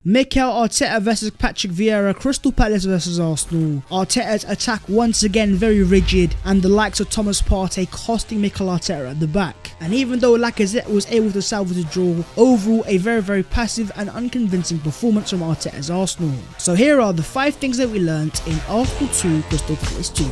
Mikel Arteta versus Patrick Vieira, Crystal Palace versus Arsenal. Arteta's attack once again very rigid, and the likes of Thomas Partey costing Mikel Arteta at the back. And even though Lacazette was able to salvage the draw, overall a very passive and unconvincing performance from Arteta's Arsenal. So here are the 5 things that we learnt in Arsenal 2, Crystal Palace 2.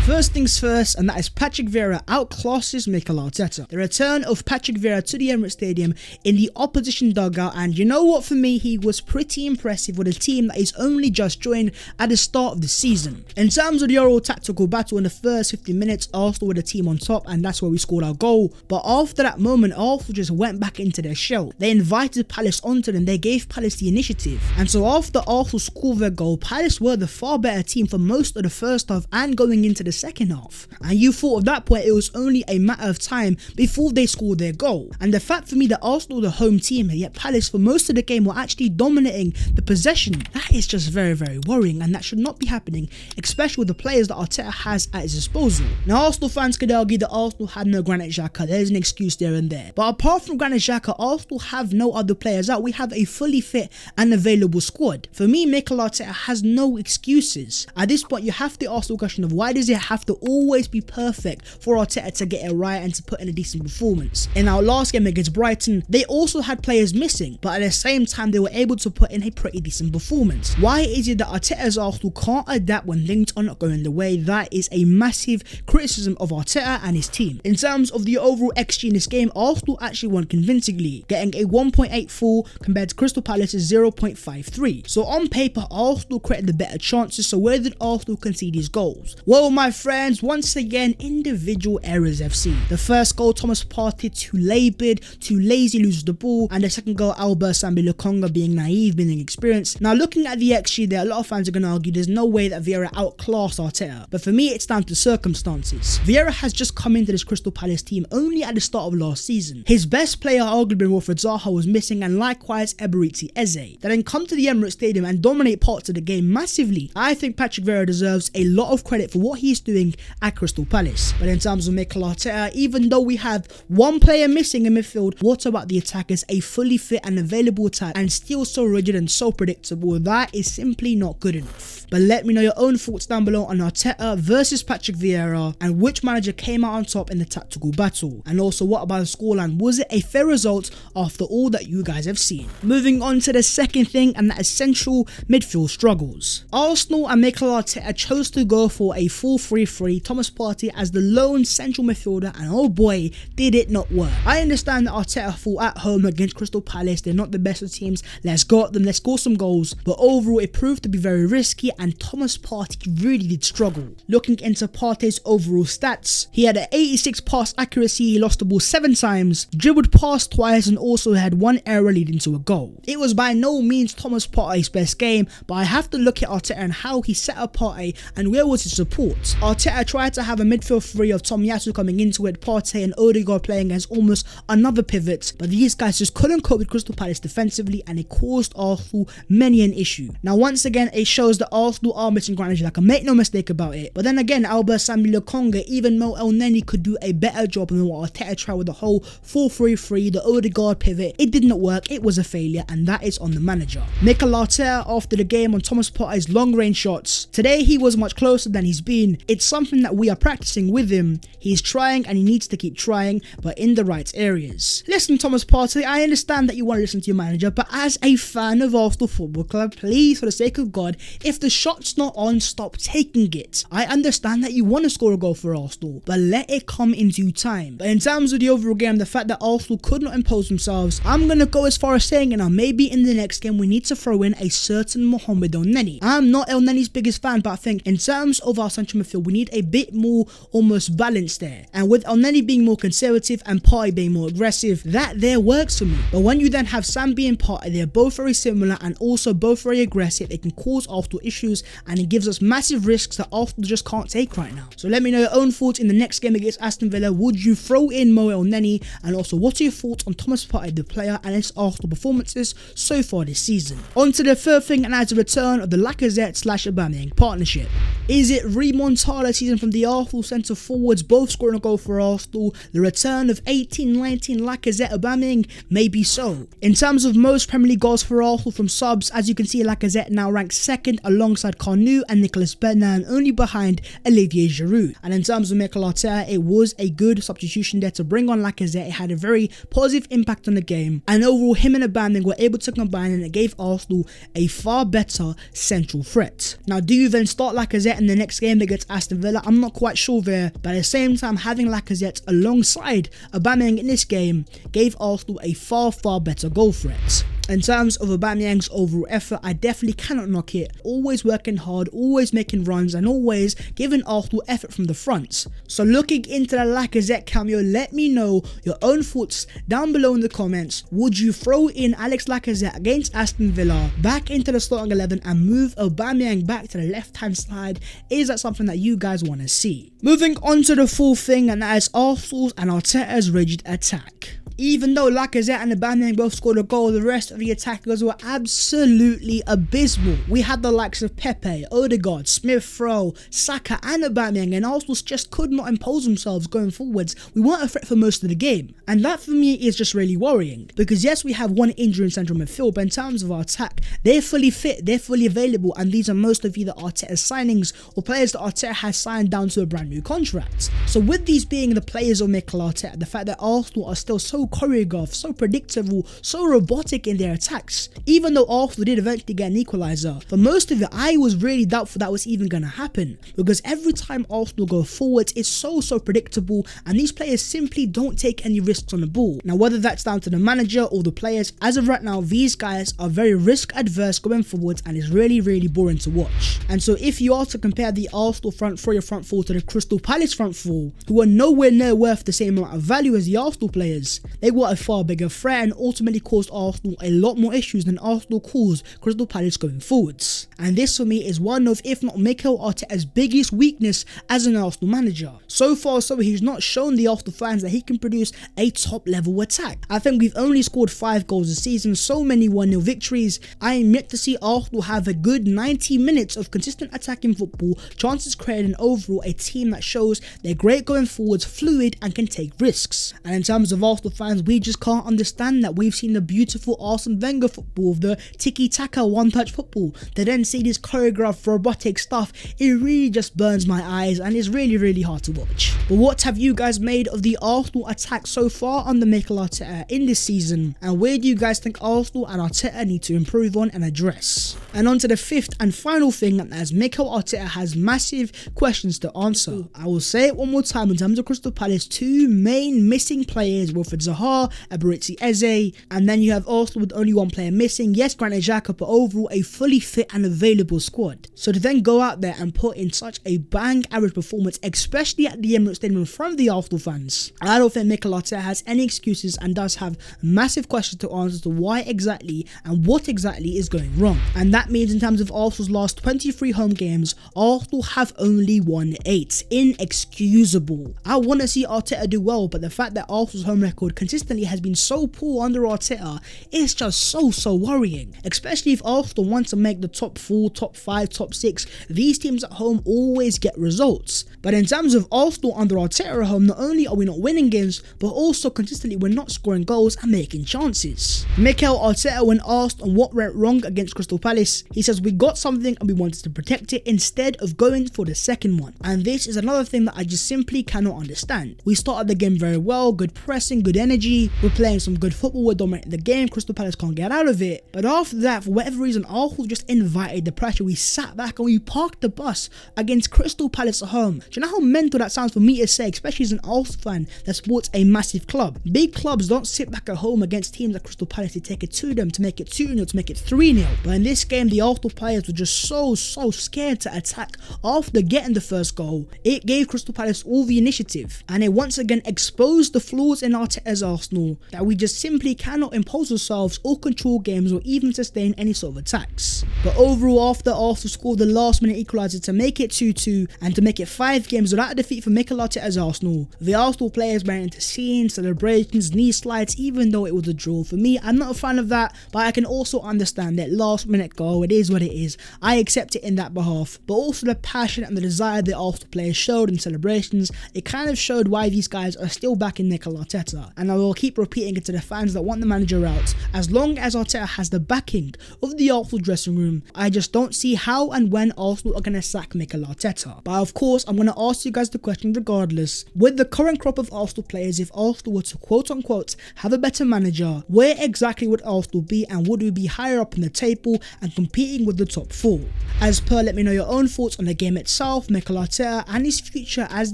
First things first, and that is Patrick Vieira outclasses Mikel Arteta. The return of Patrick Vieira to the Emirates Stadium in the opposition dugout, and you know what, for me he was pretty impressive with a team that is only just joined at the start of the season. In terms of the overall tactical battle in the first 15 minutes, Arsenal were the team on top and that's where we scored our goal. But after that moment, Arsenal just went back into their shell. They invited Palace onto them, they gave Palace the initiative. And so after Arsenal scored their goal, Palace were the far better team for most of the first half and going into the second half, and you thought at that point it was only a matter of time before they scored their goal. And the fact for me that Arsenal were the home team, yet Palace for most of the game were actually dominating the possession, that is just very worrying, and that should not be happening, especially with the players that Arteta has at his disposal. Now Arsenal fans could argue that Arsenal had no Granit Xhaka, there's an excuse there and there, but apart from Granit Xhaka, Arsenal have no other players out. We have a fully fit and available squad. For me, Mikel Arteta has no excuses. At this point you have to ask the question of why does it have to always be perfect for Arteta to get it right and to put in a decent performance. In our last game against Brighton, they also had players missing, but at the same time they were able to put in a pretty decent performance. Why is it that Arteta's Arsenal can't adapt when things are not going the way? That is a massive criticism of Arteta and his team. In terms of the overall XG in this game, Arsenal actually won convincingly, getting a 1.84 compared to Crystal Palace's 0.53. So on paper, Arsenal created the better chances, so where did Arsenal concede these goals? Well, my friends, once again, individual errors FC. The first goal, Thomas Partey too laboured, too lazy, loses the ball, and the second goal, Mikel Arteta being naive, being inexperienced. Now looking at the XG there, a lot of fans are going to argue there's no way that Vieira outclassed Arteta, but for me it's down to circumstances. Vieira has just come into this Crystal Palace team only at the start of last season. His best player, arguably Wilfried Zaha, was missing, and likewise Eberechi Eze. They then come to the Emirates Stadium and dominate parts of the game massively. I think Patrick Vieira deserves a lot of credit for what he's doing at Crystal Palace. But in terms of Mikel Arteta, even though we have one player missing in midfield, what about the attackers? A fully fit and available attack and still so rigid and so predictable? That is simply not good enough. But let me know your own thoughts down below on Arteta versus Patrick Vieira and which manager came out on top in the tactical battle. And also, what about the scoreline? Was it a fair result after all that you guys have seen? Moving on to the second thing, and that is central midfield struggles. Arsenal and Mikel Arteta chose to go for a 4-3-3, Thomas Partey as the lone central midfielder, and oh boy, did it not work. I understand that Arteta thought at home against Crystal Palace, they're not the best of teams, let's go at them, let's score some goals, but overall it proved to be very risky and Thomas Partey really did struggle. Looking into Partey's overall stats, he had an 86 pass accuracy, he lost the ball 7 times, dribbled past twice, and also had 1 error leading to a goal. It was by no means Thomas Partey's best game, but I have to look at Arteta and how he set up Partey and where was his support. Arteta tried to have a midfield three of Tomiyasu coming into it, Partey and Odegaard playing as almost another pivot, but these guys just couldn't cope with Crystal Palace defensively and it caused Arsenal many an issue. Now once again, it shows that Arsenal are missing Granit Xhaka, make no mistake about it, but then again, Mikel, even Mo Elneny could do a better job than what Arteta tried with the whole 4-3-3, the Odegaard pivot. It did not work, it was a failure, and that is on the manager. Mikel Arteta after the game on Thomas Partey's long range shots. Today he was much closer than he's been. It's something that we are practicing with him. He's trying and he needs to keep trying, but in the right areas. Listen, Thomas Partey, I understand that you want to listen to your manager, but as a fan of Arsenal Football Club, please, for the sake of God, if the shot's not on, stop taking it. I understand that you want to score a goal for Arsenal, but let it come in due time. But in terms of the overall game, the fact that Arsenal could not impose themselves, I'm going to go as far as saying it now, maybe in the next game we need to throw in a certain Mohamed Elneny. I'm not Elneny's biggest fan, but I think in terms of our central midfield, we need a bit more almost balance there. And with Elneny being more conservative and Partey being more aggressive, that there works for me. But when you then have Sambi and Partey, they're both very similar and also both very aggressive, it can cause Arsenal issues and it gives us massive risks that Arsenal just can't take right now. So let me know your own thoughts in the next game against Aston Villa. Would you throw in Mo Elneny? And also, what are your thoughts on Thomas Partey, the player, and his Arsenal performances so far this season? On to the third thing, and as a return of the Lacazette / Aubameyang partnership. Is it remontage part of the season from the Arsenal centre forwards, both scoring a goal for Arsenal. The return of 18-19 Lacazette Aubameyang, maybe so. In terms of most Premier League goals for Arsenal from subs, as you can see, Lacazette now ranks second alongside Carnu and Nicolas Bernat, only behind Olivier Giroud. And in terms of Mikel Arteta, it was a good substitution there to bring on Lacazette. It had a very positive impact on the game, and overall him and Aubameyang were able to combine, and it gave Arsenal a far better central threat. Now, do you then start Lacazette in the next game against Aston Villa? I'm not quite sure there, but at the same time, having Lacazette alongside Aubameyang in this game gave Arsenal a far better goal threat. In terms of Aubameyang's overall effort, I definitely cannot knock it. Always working hard, always making runs, and always giving Arsenal effort from the front. So looking into the Lacazette cameo, let me know your own thoughts down below in the comments. Would you throw in Alex Lacazette against Aston Villa back into the starting 11 and move Aubameyang back to the left-hand side? Is that something that you guys want to see? Moving on to the full thing, and that is Arsenal's and Arteta's rigid attack. Even though Lacazette and Aubameyang both scored a goal, the rest of the attackers were absolutely abysmal. We had the likes of Pepe, Odegaard, Smith Rowe, Saka and Aubameyang, and Arsenal just could not impose themselves going forwards. We weren't a threat for most of the game, and that for me is just really worrying, because yes, we have one injury in central midfield, but in terms of our attack, they're fully fit, they're fully available, and these are most of either Arteta's signings or players that Arteta has signed down to a brand new contract. So with these being the players of Mikel Arteta, the fact that Arsenal are still so choreographed, so predictable, so robotic in their attacks, even though Arsenal did eventually get an equaliser, for most of it I was really doubtful that was even going to happen, because every time Arsenal go forwards it's so predictable, and these players simply don't take any risks on the ball. Now whether that's down to the manager or the players, as of right now these guys are very risk adverse going forwards, and it's really boring to watch. And so if you are to compare the Arsenal front four to the Crystal Palace front four, who are nowhere near worth the same amount of value as the Arsenal players, they were a far bigger threat and ultimately caused Arsenal a lot more issues than Arsenal caused Crystal Palace going forwards. And this for me is one of, if not Mikel Arteta's biggest weakness as an Arsenal manager. So far he's not shown the Arsenal fans that he can produce a top level attack. I think we've only scored 5 goals this season, so many 1-0 victories. I am yet to see Arsenal have a good 90 minutes of consistent attacking football, chances created, and overall a team that shows they're great going forwards, fluid and can take risks. And in terms of Arsenal fans, we just can't understand that. We've seen the beautiful Arsene Wenger football, the tiki-taka one-touch football, to then see this choreographed robotic stuff. It really just burns my eyes and is really hard to watch. But what have you guys made of the Arsenal attack so far under Mikel Arteta in this season, and where do you guys think Arsenal and Arteta need to improve on and address? And on to the 5th and final thing, as Mikel Arteta has massive questions to answer. I will say it one more time, in terms of Crystal Palace, 2 main missing players, Wilfried Zaha, Eberechi Eze, and then you have Arsenal with only 1 player missing, yes, Granit Xhaka, but overall a fully fit and available squad. So to then go out there and put in such a bang average performance, especially at the Emirates Stadium in front of the Arsenal fans, I don't think Mikel Arteta has any excuses and does have massive questions to answer to why exactly and what exactly is going wrong. And that means in terms of Arsenal's last 23 home games, Arsenal have only won 8. Inexcusable. I want to see Arteta do well, but the fact that Arsenal's home record consistently has been so poor under Arteta is just so worrying, especially if Arsenal want to make the top 4, top 5, top 6. These teams at home always get results, but in terms of Arsenal under Arteta at home, not only are we not winning games, but also consistently we're not scoring goals and making chances. Mikel Arteta, when asked on what went wrong against Crystal Palace, he says we got something and we wanted to protect it instead of going for the second one. And this is another thing that I just simply cannot understand. We started the game very well, good pressing, good energy, we're playing some good football, we're dominating the game, Crystal Palace can't get out of it. But after that, for whatever reason, Arsenal just invited the pressure. We sat back and we parked the bus against Crystal Palace at home. Do you know how mental that sounds for me to say, especially as an Arsenal fan that supports a massive club? Big clubs don't sit back at home against teams like Crystal Palace. They take it to them to make it 2-0, to make it 3-0. But in this game, the Arsenal players were just so scared to attack after getting the first goal. It gave Crystal Palace all the initiative, and it once again exposed the flaws in Arteta's as Arsenal that we just simply cannot impose ourselves or control games or even sustain any sort of attacks. But overall, after Arsenal scored the last minute equaliser to make it 2-2 and to make it 5 games without a defeat for Mikel Arteta as Arsenal, the Arsenal players went into scenes, celebrations, knee slides, even though it was a draw. For me, I'm not a fan of that, but I can also understand that last minute goal, it is what it is. I accept it in that behalf. But also the passion and the desire the Arsenal players showed in celebrations, it kind of showed why these guys are still backing Mikel Arteta. And I will keep repeating it to the fans that want the manager out. As long as Arteta has the backing of the Arsenal dressing room, I just don't see how and when Arsenal are going to sack Mikel Arteta. But of course, I'm going to ask you guys the question regardless. With the current crop of Arsenal players, if Arsenal were to quote unquote have a better manager, where exactly would Arsenal be, and would we be higher up in the table and competing with the top 4? As per, let me know your own thoughts on the game itself, Mikel Arteta and his future as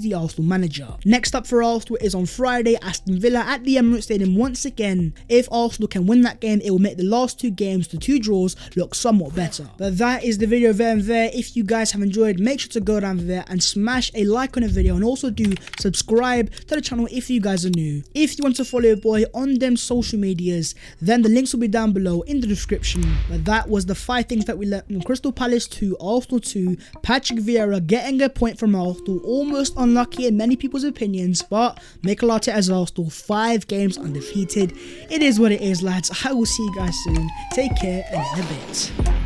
the Arsenal manager. Next up for Arsenal is on Friday, Aston Villa at the Emirates Stadium once again. If Arsenal can win that game, it will make the last 2 games, the 2 draws, look somewhat better. But that is the video there and there. If you guys have enjoyed, make sure to go down there and smash a like on the video, and also do subscribe to the channel if you guys are new. If you want to follow your boy on them social medias, then the links will be down below in the description. But that was the 5 things that we learned from Crystal Palace 2, Arsenal 2, Patrick Vieira getting a point from Arsenal, almost unlucky in many people's opinions, but Mikel Arteta as Arsenal, 5 games undefeated. It is what it is, lads. I will see you guys soon. Take care and in a bit.